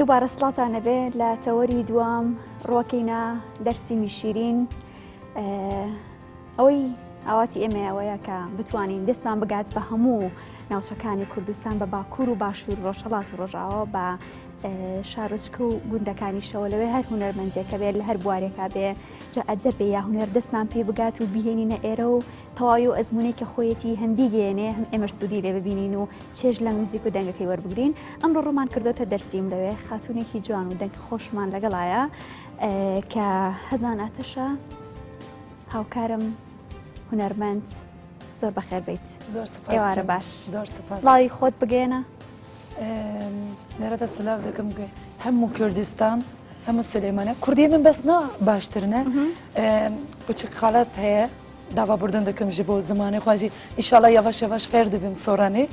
دووبارە سڵاتانە بێ لە تەوەری دوام ڕۆکەینە دەرسی میشیرین ئەوەی ئاواتی ئێمەیەوەیە کە بتوانین دەستمان بگات بە هەموو ناوچەکانی کوردستان بە باکوور و باشوور ڕۆژهەڵات و ڕۆژاوە بە شارۆچکە و گوندەکانی شەوە لەوێ هەر هونەرمەندێکە بێت لە هەر بوارێکا بێ جا ئەدە بێ یا هونەر دەستمان پێ بگات و بهێنینە ئێرە و تەواوی و ئەزمونێکە خۆیەتی هەندی گەێنێ هەم ئێمە سوودی لێ ببینین و چێژ لە موزیک و دەنگەکەی وەربگرین. ئەمڕۆ ڕۆمان کردوتە دەرسیم لەوێ خاتونێکی جوان و دەنگ خۆشمان لەگەڵایە کە هەزان ئاتەشە هاوکارم هونەرمەند زۆر بەخێر بیت. ئێوارە باش سڵاوی خۆت بگێنە. نێرەدە سلااو دەکەم هەموو کوردستان هەموو سلێمانە کوردی من بەس نا باشترنە بچک خاڵەت هەیە داوابوردن دەکەم ژ بۆ زمانی خواژی ئیشاڵە یاواش یاواش فێر دەبیم سۆرانێ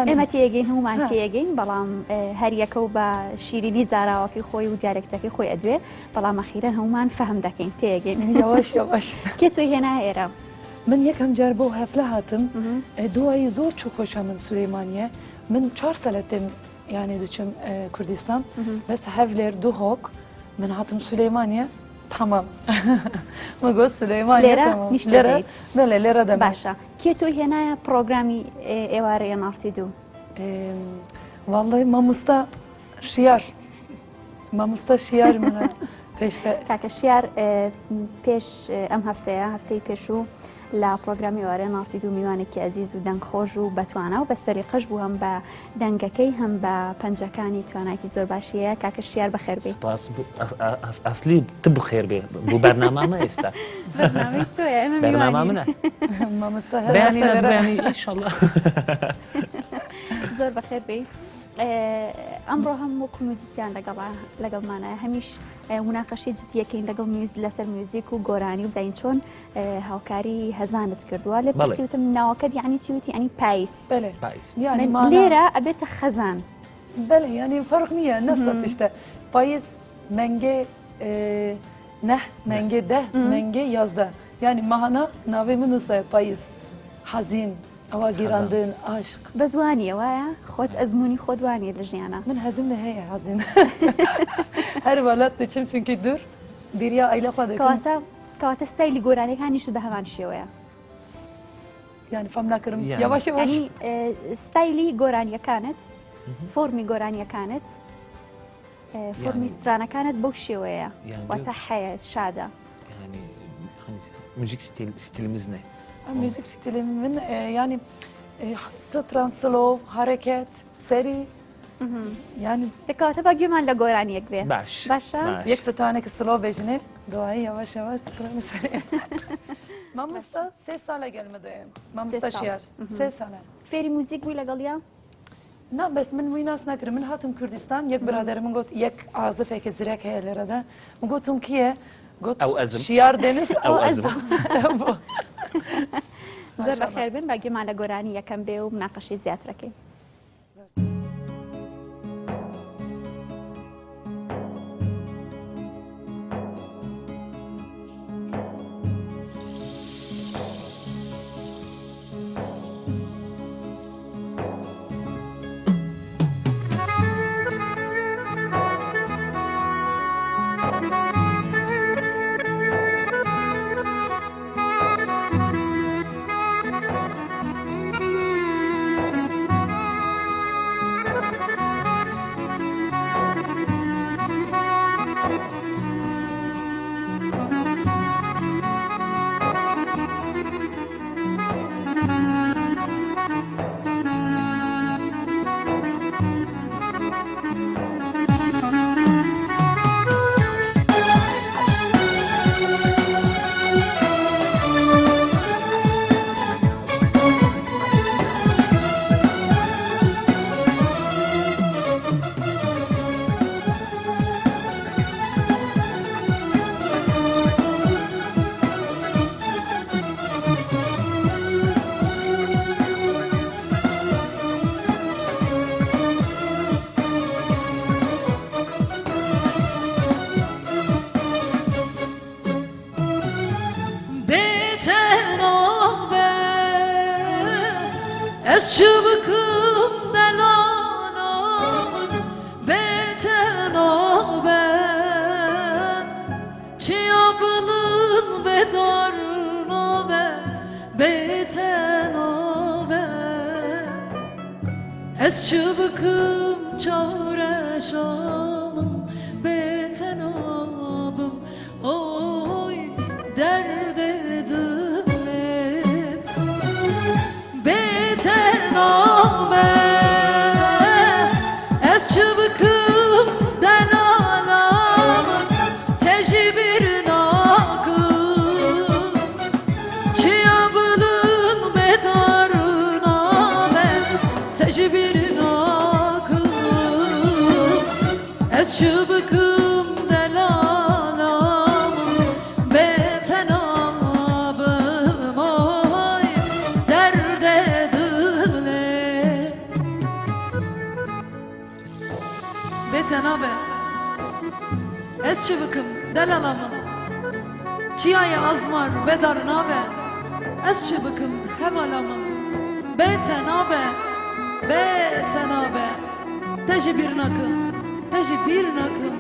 ئێمە تێگەین هەمومان تێگەین بەڵام هەریەکە و بە شیرینی زاراوەکەی خۆی و دیارێکتەکەی خۆی ئەدوێ بەڵام ئەخیرە هەمومان فەهم دەکەین تێگەین یاواش یاواش کێ توی هێنا ئێرە من یەکەم جار بۆ هەفلە هاتم دوایی زۆر چوو خۆشە من سولەیمانیە من 4 سەلەتێم یعنی دچم کوردستان بەس هەولێر دوو هۆک من هاتم سولەیمانیە تەمام مەگۆ سولەیمانیە بەڵێ لێرە دەم باشە کێ توی هێنایە پرۆگرامی ئێوارەیە ناڕتی دوو وەڵڵی مامۆستا شیار مامۆستا شیار منە کاکە شیار پێش ئەم هەفتەیە هەفتەی پێشوو لە پرۆگرامی ئێوارەیە ناڕتی دوو میوانێکی ئەزیز و دەنگخۆش و بەتوانە و بە سەریقەش بوو هەم بە دەنگەکەی هەم بە پەنجەکانی تواناکی زۆر باشیەیە کاکە شیار بەخێر بێ ئەسلی ت بخێر بێ بوو بەرنامامە ئێستا بەرنامە منە بەیانی ئینشاڵڵا زۆر بەخێر بێ. ئەمڕۆ هەموو موزیسیان لەگەڵمانە هەمیش مناقەشی جدیەکەین لەگەڵ لەسەر میوزیک و گۆرانی و زین چۆن هاوکاری هەزانت کردووە لێ پرسیوتم ناوەکەت یعنی چی وتی ئەنی پایس لێرە ئەبێتە خەزان بەڵێ ینی فەرق نییە نەفسە تشتە پایس مەنگێ نەح مەنگێ دە مەنگێ یازدە ینی ماهانە ناوێ من وسە پایس حەزین ئەوە گیراندن عاشق بە زوانیە وایە خۆت ئەزمموی خۆدوانیە لە ژیانە من حەزم لە هەیە حەزین هەر وڵات دەچم چونکی دوور بیریا ئەیلەخوا کەواتە ستایلی گۆرانەکانیش بە هەمان شێوەیە یعنی فەم ناکردم یاواشە ستایلی گۆرانیەکانت فۆرمی گۆرانیەکانت فۆرمی سترانەکانت بەو شێوەیە واتە حەیە شادە موزیک ستیلimiz ne? Müzik stilimin yani سلو حرکت سری yani دەکەواتە بە گوێمان لە گۆرانیەک بێ باشە یەک ستانێک سلۆ بێژنێ دوایی یاواش یاواش سری مامۆستا 3 ساڵە گەلمەدەێم مامۆستا شیار 3 ساڵە فێری موزیک بووی لەگەڵیا نا بەس من وی ناس ناکرد من هاتم کوردستان یەک برادر من گوت یەک ئازفێکە زرێک هەیە لێرەدا من گوتم کیە گوت شیار دێنس ئەو ئەزم زۆر بەخێر بن بە گوێمان لە گۆرانی یەکەم بێ و مناقەشەی زیاترەکەی. Ez çıbıkım çavreşamım betenabım oy derde dilim betenabe Ez çıbıkım denalamın tecbir nakım Çiyabılın medarına ben tecbir nakım Ez çıbıkım delalamın betenabım oy derde dilim Betenabe Ez çıbıkım delalamın Çiyaya azmar bedarnabe Ez çıbıkım hemalamın Betenabe Betenabe Teji bir nakım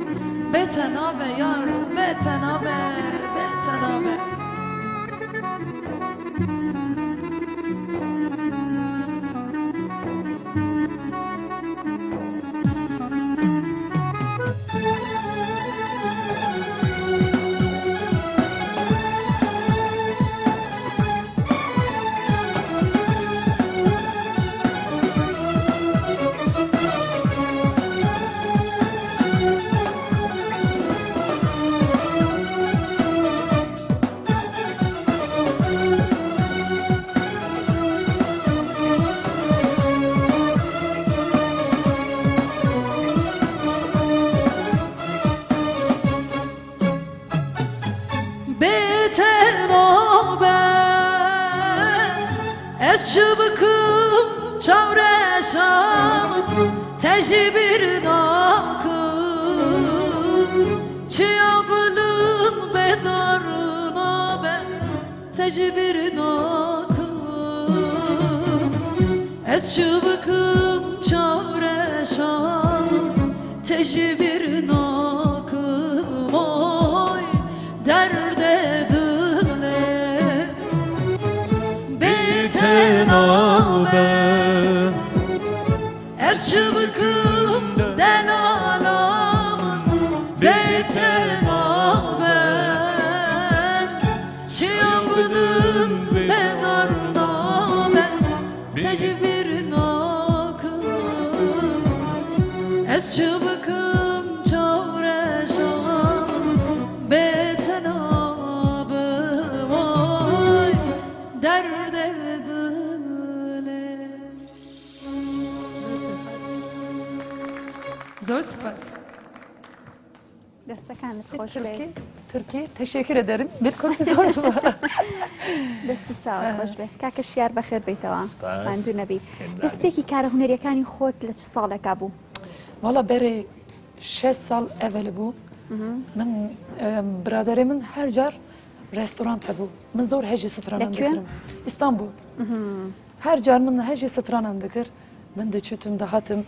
Betenabe yar Betenabe Betenabe Betenabe Ez çıbıkım çavreşamın tecbir nakım Çiyabılın bedarına ben tecbir nakım Ez çıbıkım çavreşamın tecbir nakım oy derde dile Betenabe Ez çıbıkım delalamın Betenabe Çiyabılın bedarnabe Tecbir nakım Ez çıbıkım çavreşamın Betenabım oy derde dile Zor spas دەستەکانت خۆش بێ Türkiye teşekkür ederim. Bir korku zor دەستی چاوە خۆش بێ کاکە شیار بەخێر بیتەوە سپاس. ماندوو نەبی دەستپێکی کارە هونەریەکانی خۆت لە چ ساڵێکا بوو Valla beri 6 sal evvel bu. Min biraderimin her car restoran bu. Min zor heci stranan Lekü? dikirim. İstanbul. Her car min heci stranan dikir. Min de çütüm de hatım.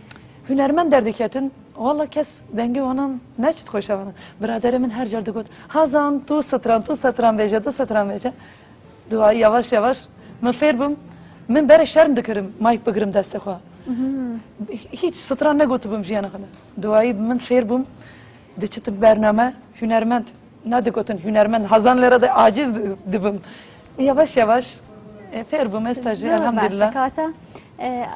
Hünermen derdiketin. Valla kes dengi onan ne çit hoşa bana. Biraderimin her car dikot. Hazan tu satran veje, tu satran veje. Duayı yavaş yavaş. Min ferbim. Min beri şerm dikirim. Mayk bıgırım deste xo. Hiç stran ne gotubum jiyana kadar. Duayı min ferbim. De çitim bername hünermend. Ne de gotun hünermend. Hazanlara da aciz dibim. Yavaş yavaş. Ferbim estajı elhamdülillah. کاتە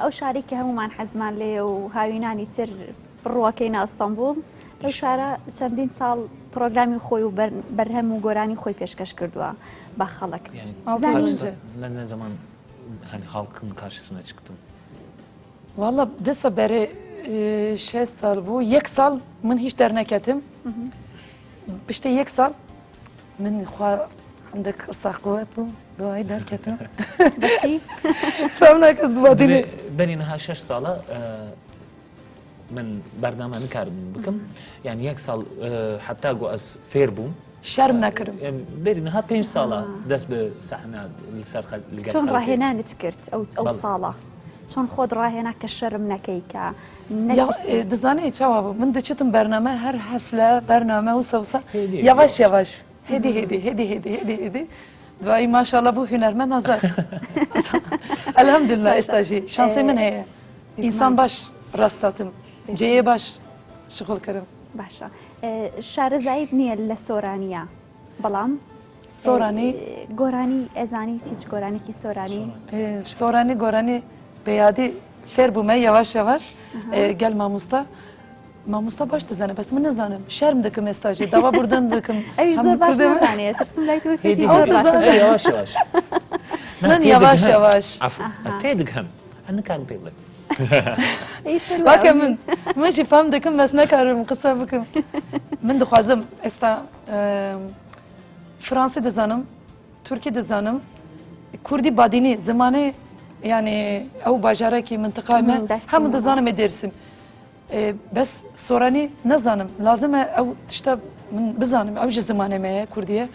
ئەو شاری کە هەمومان حەزمان لێ و هاوینانی تر بڕواکەینە ئەستەمبول ئەو شارە چەندین ساڵ پرۆگرامی خۆی و بەرهەم و گۆرانی خۆی پێشکەش کردووە بە خەڵک Yani Altı Zaten- yıl karşısına- önce. ne zaman hani halkın karşısına çıktım. Valla desa beri 6 sal bu. Yek sal min hiç derneketim. İşte yek sal min xwa عندك قصة قوات دعاي دركتها بەچی فهمنا كز بعدين بني نها 6 ساله من برنامج نكارم بكم يعني يك سال حتى جو از فير بوم شرم نكرم بری نها 5 ساله دەست بە سەحنا لەسەر چۆن ڕاهێنانت کرد ئەو ساڵە چۆن خۆت ڕاهێنا کە شەرم نەکەی کە نەترسی دزاني شباب من دشتم برنامج هر حفلة برنامج وسوسة يواش يواش هدي هدي هدي هدي هدي هدي دعاي ما شاء الله بو هنرمند هزار الحمد لله استاجي شانسي من هي İnsan baş rastlatım. Ceye baş şıkıl kırım. باشە شارەزایت نییە لە سۆرانیە بەڵام سۆرانی گۆرانی ئەزانی تیچ گۆرانێکی سۆرانی Sorani gorani beyadi fer bu me yavaş yavaş gel mamusta. Mamusta baş dizane bas mı ne zanım? Şerm dikim estajı. Dava buradan dikim. ئەوی زۆر باش نازانێت ترسم لای تۆ هێدی زۆر باش یواش یواش من yavaş yavaş. عفو تێ دکەم ئەنە کار پێ بڵێ Bakın من شي فهم دكم بس نكرم قصة بكم من دخوازم استا فرانسي دزانم تركي دزانم كردي باديني زماني يعني او باجاركي منطقة ما هم دزانم ادرسم بس سوراني نزانم لازم او تشتا من بزانم او زماني ما كردية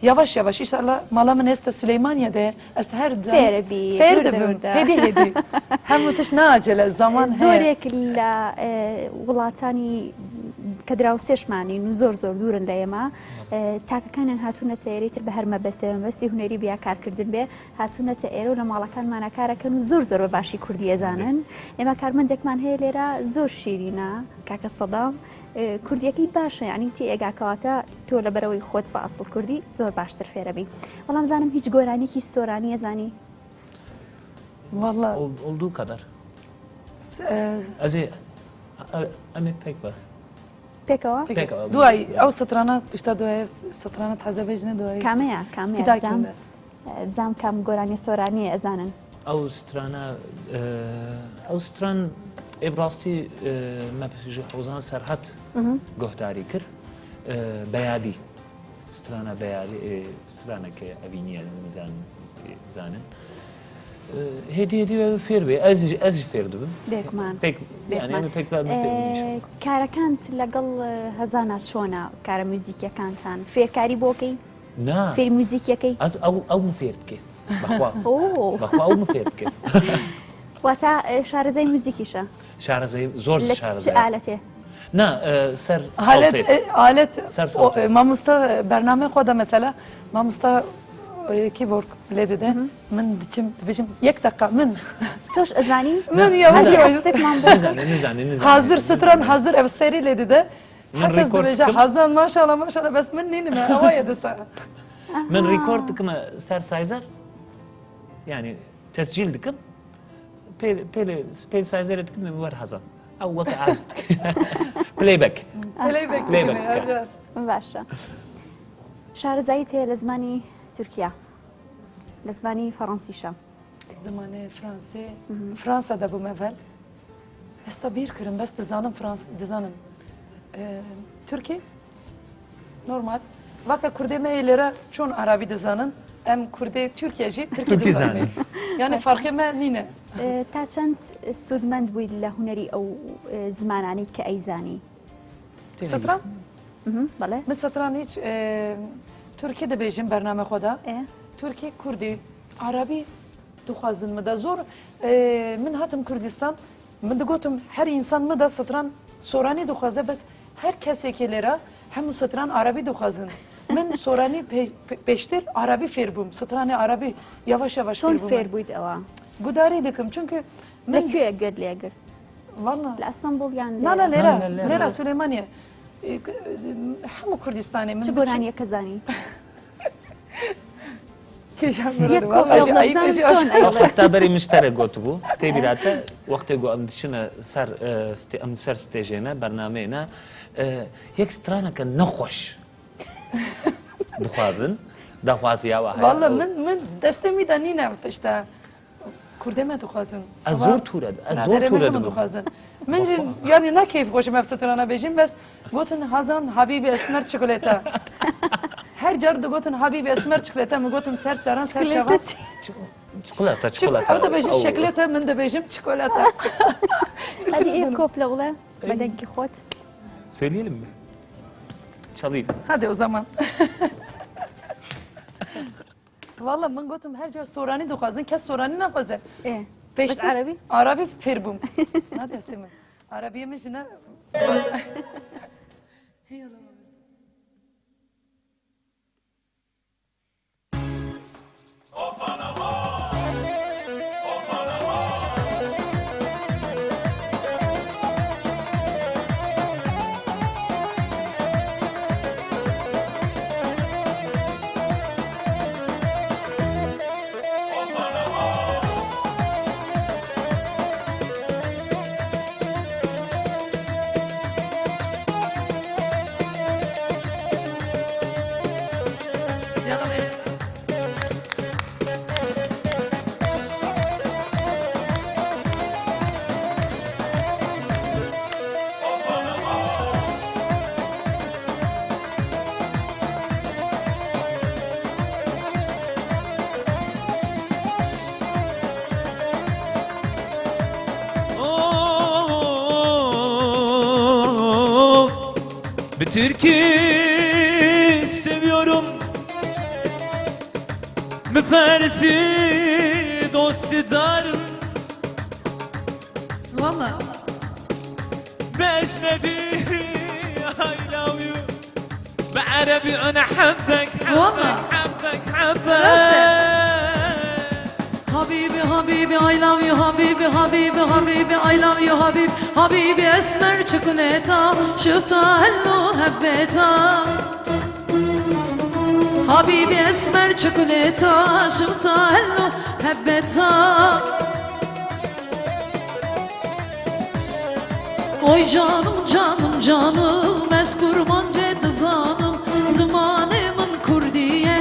yavaş yavaş inşallah malamın este Süleymaniye'de es her فێربی hedi hem müthiş ne acele zaman زۆرێک لە وڵاتانی کە دراوسێشمانین و زۆر زۆر دوورن لە ئێمە تاکەکانیان هاتوونەتە ئێرەیتر بە هەرمە بەستی هوەری بیا کارکردن بێ هاتوونەتە ئێرە و لە ماڵەکانمانە کارەکەن و زۆر زۆر بە باشی کوردی ئەزانن ئێمە کارمەندێکمان هەیە لێرە زۆر شیرینە کاکە سەدام کوردیەکەی باشە یعنی تی ئێگاکەواتە تۆ لە بەرەوەی خۆت بە ئەسڵ کوردی زۆر باشتر فێرەبی بەڵام زانم هیچ گۆرانێکی سۆرانی ئەزانی Vallahi olduğu kadar ez ê em ê pek be پێکەوە دوای ئەو سترانە پشتا دوای سترانە تازە بێژنە دوای کامەیە کامەیە بزانم کام گۆرانی سۆرانیە ئەزانن ئەو سترانە ئەو ستران ئێبڕاستی me ji hewzan serhet guhdarî kir beyadî strana beyadî straneke evîniye zanin هێدی فێر بێ ئەز فێر دەبم بێکمان پێک کارەکانت لەگەڵ هەزانە چۆنە کارە موزیکیەکانتان فێرکاری بۆکەی فێر موزیکیەکەی ئەو فێر بکێ بەخوا ئەو فێر بکێ واتە شارەزای موزیکیشە شارەزای زۆر ئالەتێ نه سەر alet mamusta bername xwe de mesela mamusta keyboard lê dide min diçim dibêjim yek deqa min تۆش ئەزانی من yavaş yavaş فێکمان بۆ hazır stran hazır ev serî lê dide من herkes rekord dibêje hazan maşallah maşallah bes min nînime ewa ye dista من ريكورد دكم سر سايزر يعني تسجيل دكم بيل سايزر دكم من ور حزن او وقت عزفتك بلاي باك باشە شارەزاییت هەیە لە زمانی تورکیا لە زمانی فەڕەنسیشە زمانê Fransê Fransa de bûm evvel esta bîr kirim bes dizanim dizanim Türkî normal vaka Kurdê me lêre çûn Arabî dizanin em Kurdê Türkiye jî Tirkî dizanin yani farkê me nîne تا چەند سوودمەند بوویت لە هوەری ئەو زمانانی کە ئەیزانی Satran بەڵێ min satran hiç Türkî dibêjim bername xwe de Türkî Kurdî Arabî dixwazin me de zor min hatim Kurdistan min digotim her insan me de satran soranî dixwaze bes her kesekê lêre hemû satran Arabî dixwazin min soranî pêştir Arabî fêr bûm stranê Arabî yavaş yavaş چۆن fêr فێر bûm بوویت ئەوە gudarî dikim çünkü لەکوێ گوێت لێگرت valla لە ئەستەمبوڵ یان nana lêra Süleymaniye hemû Kurdistanê min چ گۆرانیەکە زانی وقتا بەری مشتەرە گوتبوو تێبیراتە وەختێک گو ئەم دچنە سەر ستێژێنە بەرنامێنە یەک سترانەکە نەخۆش دخوازن داخوازیاوە valla min destê mî de nîne tişta Kurdê me dixwazim ez zor tûre dibim dixwazin min jî yanî ne keyf xweşim ev strana bêjim bes gotin hazan Habîbî esmer çikolata her car digotin Habîbî esmer çikolata min gotim ser seran ser çavan çikolata ew dibêjin şeklata min dibêjim çikolata هەدی ئێ کۆپلە بڵێ بەدەنگی خۆت söyleyelim mi? Çalayım. hadi o zaman valla min gotim her car soranî dixwazin kes soranî naxwaze بس عربي Arabî fêr bûm ne destê min Arabiyê min jî ne Bir türkü seviyorum, müferrisi dostu darım. Valla. بأجنبي I love you بعربي أنا حبك والله. حبك Habibi Habibi I love you Habibi Habibi Habibi I love you Habibi Habibi esmer çikolata şıfta hello hebbeta Habibi esmer çikolata şıfta hello hebbeta Oy canım canım canım ez kurban ceddizanım zamanımın kurdiye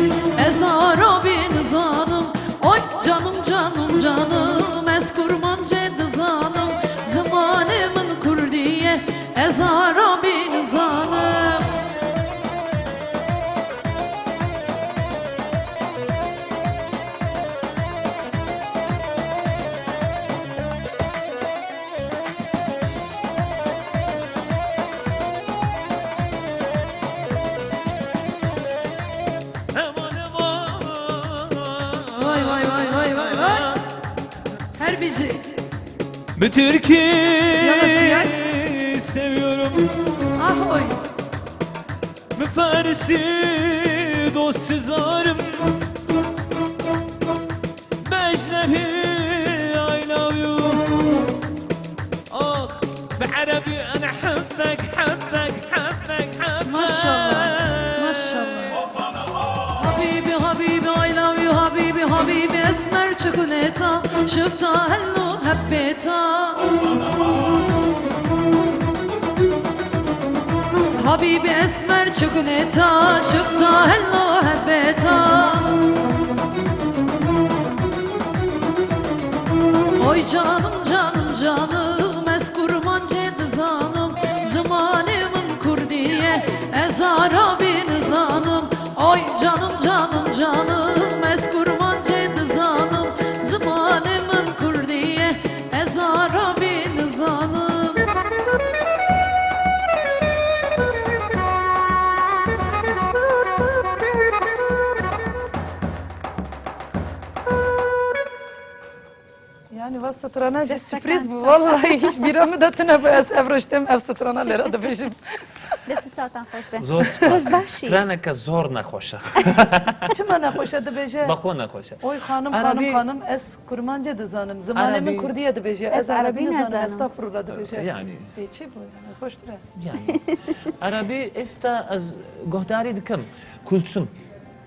ez Arabin zanım Oy canım canım canım ez kurban ceddizanım zamanımın kurdiye ez Arabin zanım Vay vay vay vay vay vay Her bizi Bir türkü Yanaşıyor. seviyorum, Ah oy müferrisi dostu zarım. بأجنبي I love you آخ بعربي أنا حبك حبك حبك حبك Maşallah Maşallah Habibi Habibi I love you Habibi Habibi esmer çikolata şıfta hello hebbeta Habibi esmer çikolata şıfta hello hebbeta Oy canım canım canım ez kurban ceddizanım zamanımın kurdiye ez Arabin zanım Oy canım canım canım ez kurban ceddizanım zamanımın kurdiye ez Arabin zanım Yani was satrana sürpriz bu vallahi hiç bir amı da tına bu es evroştem ev satrana lera da beşim دەستی چاوتان خۆش بێ زۆر سپاس. باشی. سترانەکە زۆر نەخۆشە çima naxoşa dibêje بەخۆ نەخۆشە. Oy xanım Arabi- xanım ez kurmanca dizanım zamanımın Arabi- kurdiye dibêje ez Ez Arabi Arabi nizanım nazanim. estağfurullah dibêje Yani Pêçî bu yani hoştur yani عربی ئێستا ئەس گۆهداری دکەم کولسوم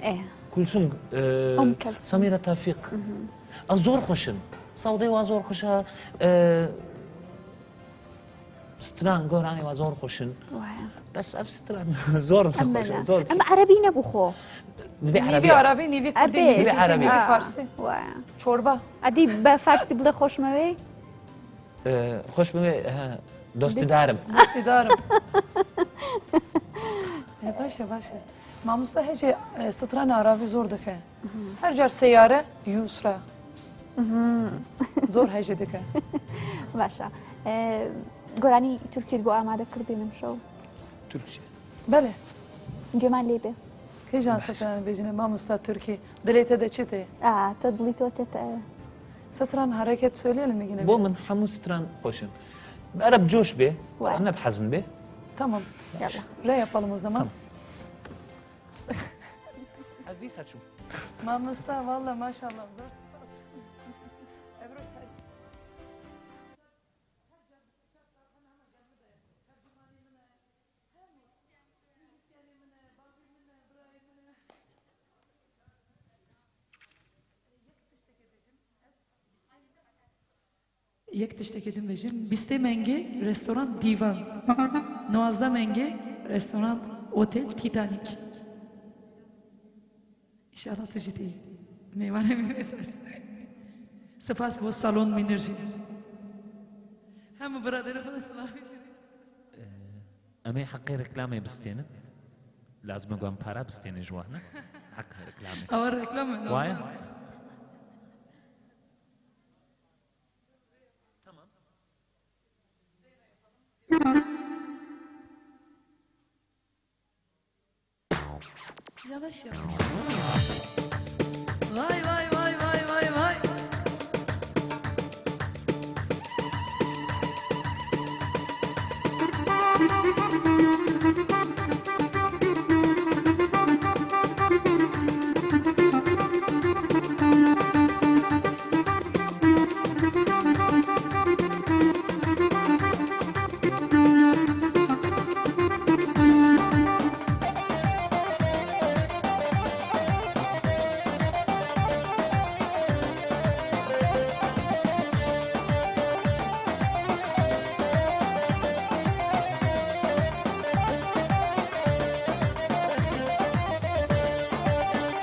ئێ کولسوم کەلسوم. سەمیرە تافیق ئەس زۆر خۆشن سەودەی وا زۆر خۆشە ستران گۆرانی وا زۆر خۆشن وایە بەس ئەف ستران زۆر نەخۆشە زۆر ئەمە عەرەبی نەبوو خۆ دبێ Nivi عربی Arabi nivi Kurdi Abi. nivi Nivi Türkçe Arabi. nivi آه، Farsi وایە çorba ئەدی بە فارسی بڵێ خۆشمەوەی خۆش بوێ دۆستی دارم idarım Başa başa Mamusta hece stran Arabi zor dike Her car seyyare yusra Zor hece dike باشە گۆرانی تورکیت بۆ ئامادە کردوینم شەو تورکچە Bele گوێمان لێ بێ Kejan satran bejine mamusta Türkiye Dilete de çete تە دڵی تۆ چێتە Satran hareket söyleyelim mi yine بۆ biraz? من هەموو ستران خۆشن بەرە بجۆش بێ وای. نە بحەزن بێ Tamam یاڵا Re yapalım o zaman ئەس دیسا چوو Mamusta valla maşallah zor spas Ebru یک tiştekedim vejim. Biste menge restoran divan. Noazda menge restoran otel Titanic. İnşallah tecidi. Meyvane mi mesersin? Spas bu salon minerji. Hem biraderim falan selam ئەمەی حەقی ڕکلامی بستێنن لازمە گوان پارا بستێنە ژوانە حەق ڕکلامی Ama reklam mı? وایە Yavaş yavaş. Vay vay vay vay vay vay.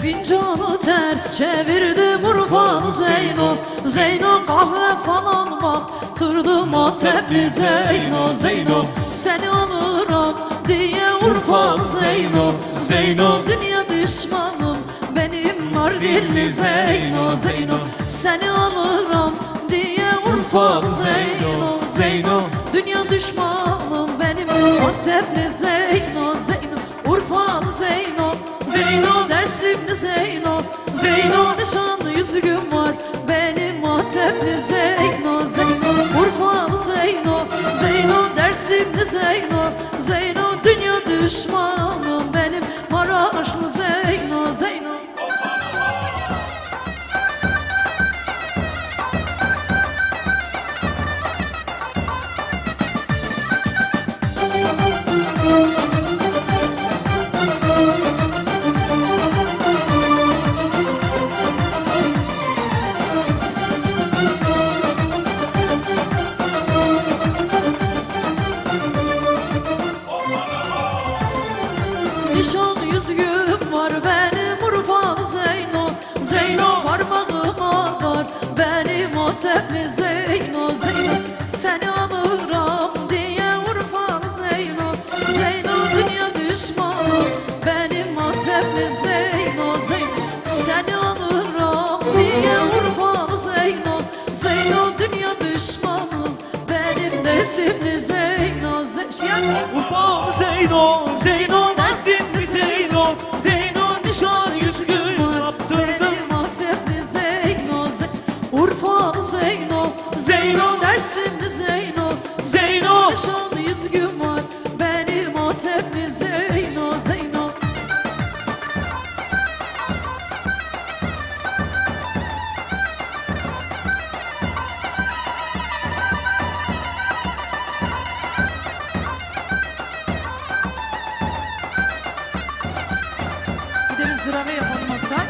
Fincanı ters çevirdim Urfalı Zeyno, Zeyno kahve falan baktırdım Antepli Zeyno, Zeyno seni alırım diye Urfalı Zeyno, Zeyno dünya düşmanım benim Mardinli Zeyno, Zeyno seni alırım diye Urfalı Zeyno, Zeyno dünya düşmanım benim Antepli Zeyno, Zeyno Urfalı Zeyno, Zeyno Dersimli Zeyno, Zeyno nişanlı yüzüğüm var benim Antepli Zeyno, Zeyno Urfalı Zeyno, Zeyno Dersimli Zeyno, Zeyno dünya düşmanım benim Maraşlı Zeyno, Zeyno. Nişan yüzüğüm var benim Urfalı Zeyno, Zeyno parmağıma var benim Antepli Zeyno, Zeyno seni alırım diye Urfalı Zeyno, Zeyno dünya düşmanı benim Antepli Zeyno, Zeyno seni alırım diye Urfalı Zeyno, Zeyno dünya düşmanı benim Dersimli Zeyno, Urfa Zeyno, Zeyno Dersimli Zeyno, Zeyno nişan yüzüğü yaptırdım. benim Antepli Zeyno, Urfalı Zeyno, Zeyno Dersimli Zeyno, Zeyno nişanlı yüzüğüm var benim Antepli Zeyno, Zeyno. Bir de bir zırave yapalım hatta.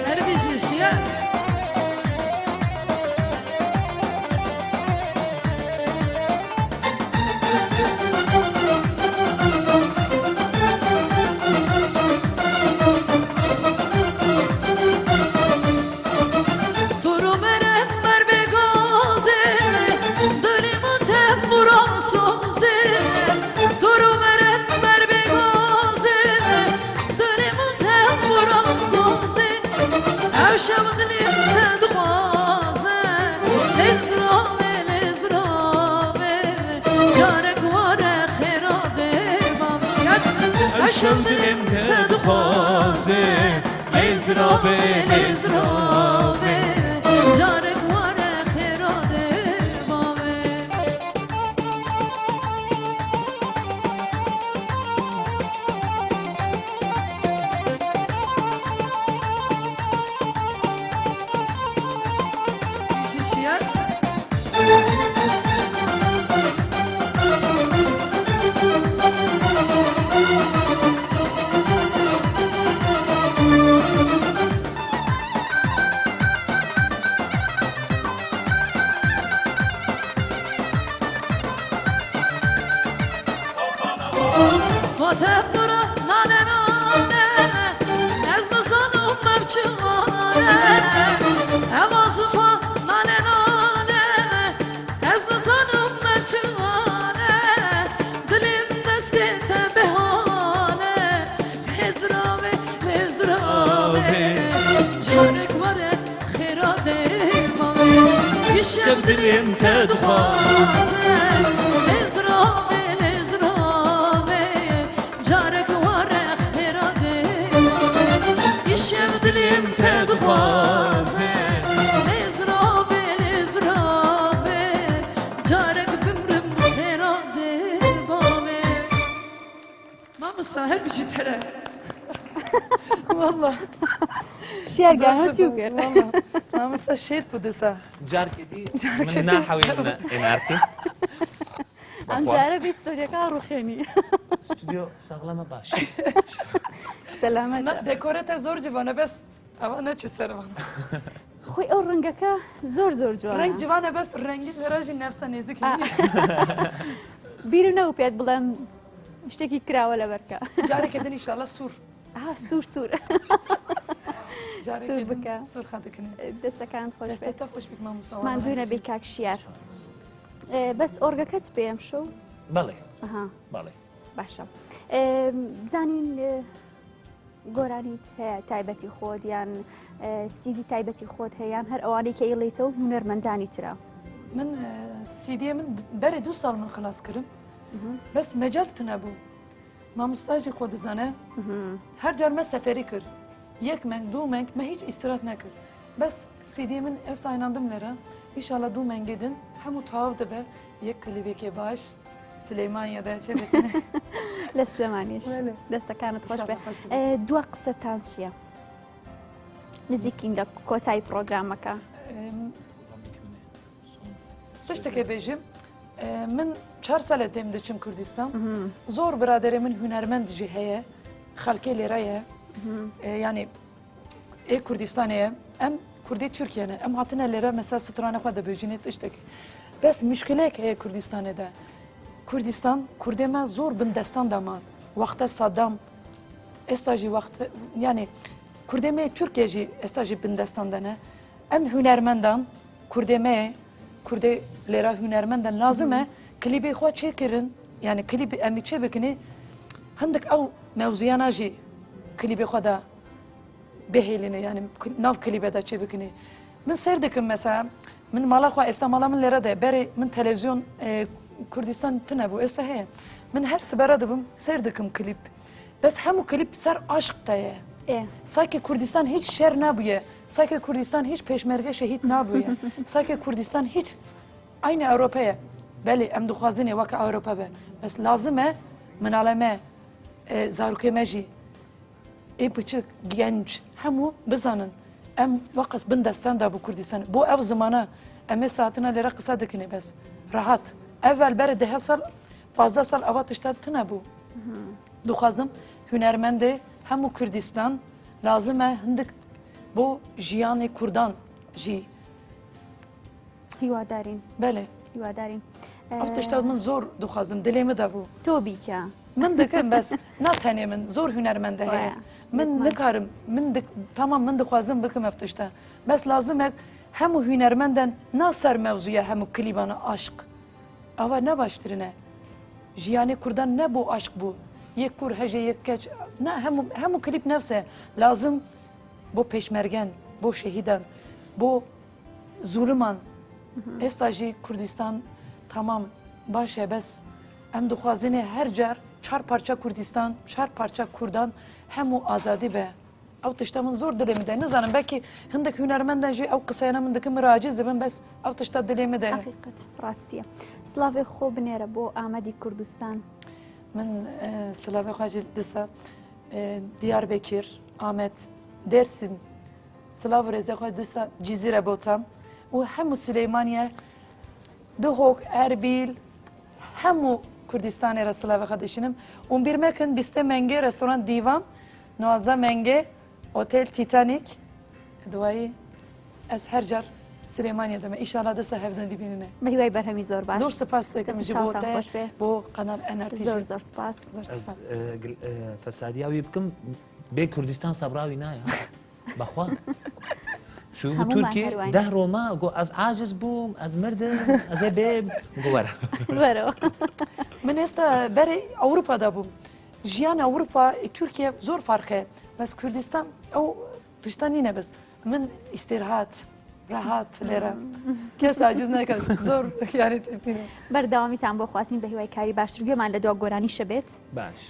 Her bir şişe. Durum eren merve gazi, dilimin temburan sözü. Durum eren merve gazi, dilimin temburan sözü. Evşem dilim tedvaze, lezrave, lezrave, carek vare khirabe babşiyat. Evşem dilim tedvaze, lezrave, lezrave, carek vare khirabe babe. Şişiyat. Vatef nura nane nane, ezme sanım mevçumane. Evazıfa nane nane, ezme sanım mevçumane. Dilim desti tebehane, شب دلم تدخوازه جارك ورق هراده شب دلم تدخوازه جارك بمرم هراده بابه ما مستاهل بيجي ترى والله شعر قاعد شو كر والله ما مستشيت بدسا جار كدي من ناحوي إنارتي ام جاره بیستوری کار روخنی استوديو ساغلامة باش سلامت لا ديكورات زور جوانه بس انا چه سرم خوی او رنگکه زور جوانه رنگ جوانه بس رنگی لراجی نفسه نزدیک بیرو نو پیاد بلام اشتکی کرا ولا برکه جاری کدن ان شاء الله سور سور جاری سور کدن بکه. سور خاطر کنه دستکان خوش دسته بید تا خوش بیت ما مصور من دونه بیکاک شیار بس ئۆرگەکەت پێم شو بەڵێ ئەها بەڵێ باشە بزانین گۆرانیت هەیە تایبەتی خۆت یان سیدی تایبەتی خۆت هەیەیان هەر ئەوانەی کە ئیڵێتەوە هونەرمەندانی ترە من سیدی من بەرێ 2 ساڵ من خلاص کردم بس مجال تنبو ما مستاجی خود زنه هر جار ما سفری کرد 1 مانگ 2 مانگ ما هیچ استراحت نکرد بس سیدی من اس aynandım lera İnşallah 2 مانگ gidin همو تاو دبه یک کلیبی که باش سليمانيا چه دکنه لە سلێمانیش بەڵێ. دەستەکانت خۆش بێ خۆش بێ. دووە قسەتان چییە؟ نزیکین لە کۆتایی پرۆگرامەکە تشتکه بیجیم من 4 ساله دیم دچم کردستان زور برادر من هنرمند جی هەیە خەڵکی لێرەیە yani کردستانەیە ئەم کوردی تورکیانە ئەم هاتنە لێرە مەسا سترانەخوا دەبێژینێت تشتێک بەس مشکلەیەک هەیە کوردستانێدا کوردستان کوردێمە زۆر بندەستان دامان وەختە سادام ئێستاژی وەخت yani کوردێمەیە تورکێژی ئێستاژی بندەستاندەنە ئەم هونەرمەندان کوردێمەیە کوردێ لێرە هونەرمەندان لازمە کلیبی خوا چێکردن yani کلیبی ئەمی چێ بکنێ هەندێک ئەو مەوزیانە ژی کلیبی خوادا بهێلینە yani nav klibeda çê bikinê min ser dikim mesela min mala xwe êsta mala min lêre de berê min televizyon Kurdistan tune bû êsta heye min her sibera dibim ser dikim klip bes hemû klip ser aşk te ye sanki Kurdistan hiç şer nabûye sanki Kurdistan hiç peşmerge şehit nabûye sanki Kurdistan hiç aynı Avrupa'ya belê em dixwazin ê weke Avropa be bes lazim e min aleme zarokê me jî ê biçik genç hemû bizanin em weqas bindestan da bu Kurdistan bu ev zimana em ê satina lêre qisa dikine bes rahat evvel berê 10 sal 15 sal ava tişta tune bû dixwazim hunermendê hemû Kurdistan lazim e hindik bo jiyanê Kurdan jî هیوادارین belê هیوادارین ev tişta min zor dixwazim dilê me de bû تۆ بیکە من dikim bes natenê min zor hunermend heye Waya. min nikarim min tamam min dixwazim bikim ev tişta bes lazim e hemû hunermenden naser mevzuya hemû klîbana aşk ava ne baştirine jiyanê Kurdan ne bu aşk bu yek kur hece yek keç ne hemû klîp nefse lazım bu peşmergen bu şehidan bu zulüman êsta jî Kurdistan tamam baş e bes em dixwazin her car 4 parça Kurdistan 4 parça Kurdan hemû azadî be ew tişta min zor dilê me de nizanim belkî hindik hunermendan jî ew qiseyana min dikim raciz dibin bes ew tişta dilê me de حقیقت ڕاستیە سلاافێ خۆ بنێرە بۆ ئامەدی کوردستان min silavê xwe jî disa Diyarbekir Amet Dersim silav rêzê xwe disa Cizîre Botan û hemû Süleymaniye Duhok Erbil hemû Kurdistanê re silavê xwe dişînim û bir mekin bîste mengê restoran Dîvan 19 mengê Otel Titanic duayî ez her car Süleymaniye deme İnşallah disa hevdin dibînine بەهیوای بەرهەمی زۆر باش zor spas dikim دەست ji چاوتان bo te خۆش بێ bo qanal enerjî زۆر زۆر سپاس zor Ez spas fesadiyawi bikim bê Kurdistan sabrawî naye bexwa Şu bu Hemûman Türkiye herwayne. deh Roma go az aciz bûm ez mirdim ez ê bêm go were بەرەوە من êsta berê Ewropa'da bûm jiyan Ewropa Türkiye zor fark e bes Kurdistan ew tişta nîne biz min îstirahat راحت لێرە کەس عاجز نەکات زۆر یاری تشتینە بەردەوامیتان بۆ خواستین بە هیوای کاری باشتر گوێمان لە دوا گۆرانی شەبێت باش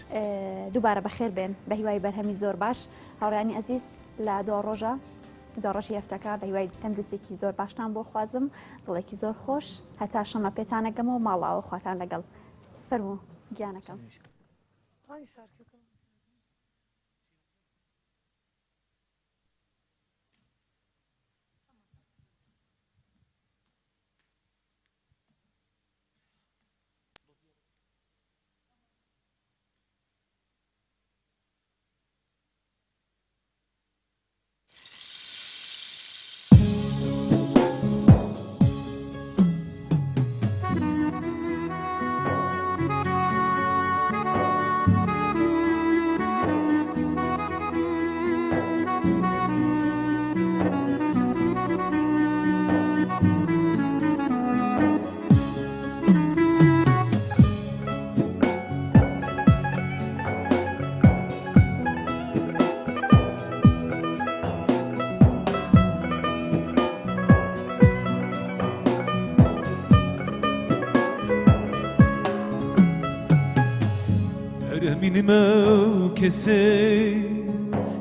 دووبارە بەخێر بێن بە هیوای بەرهەمی زۆر باش هاوڕانی ئەزیز لە دو ڕۆژی هەفتەکە بە هیوای تەندروستێکی زۆر باشتان بۆ خوازم دڵێکی زۆر خۆش هەتا شەمە پێتانەگەمەوە ماڵاوە خواتان لەگەڵ فەرموو گیانەکەم. Minime kese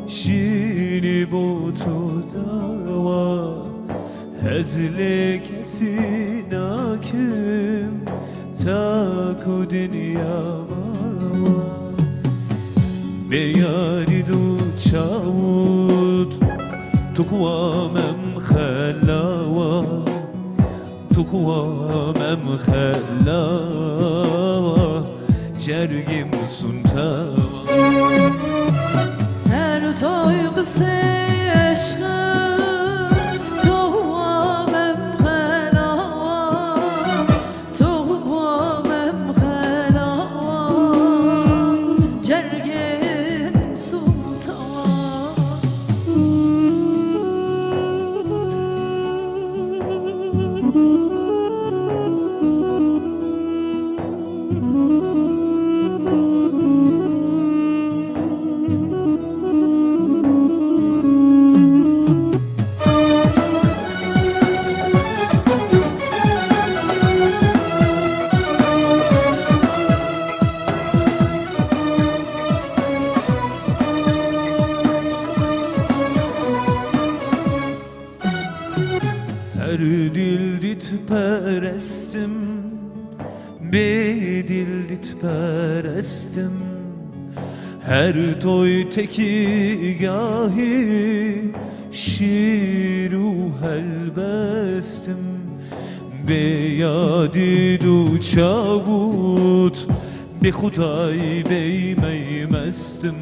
şini botu dava Hezle kesin hakim taku dünya bava Beyani du çavut tukvamem khalawa Tukvamem khalawa Cergim suntava Her toy qısa aşkım Toğvamem xelawa Toğvamem xelawa Cergim suntava Her dil ditperestim Bedil ditperestim Her toy teki gahi Şiru helbestim Beyadi du çavut Be khudai beymeymestim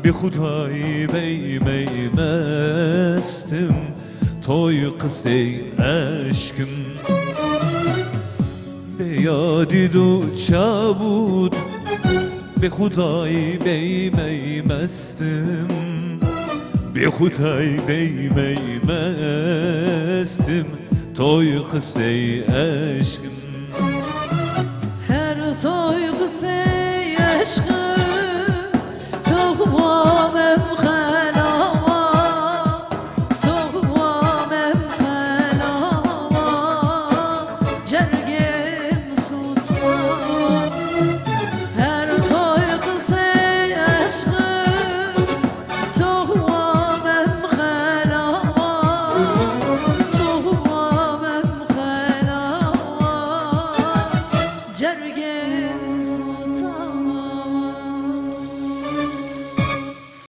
Be khudai beymeymestim Toy kısey aşkım Beyadi du çabut Be khudai beymeymestim Be khudai beymeymestim Toy kısey aşkım Her toy qısa aşkım Toğvamem xelawa Toğvamem xelawa Cergim suntava Her toy qısa aşkım Toğvamem xelawa Toğvamem xelawa Cergim suntava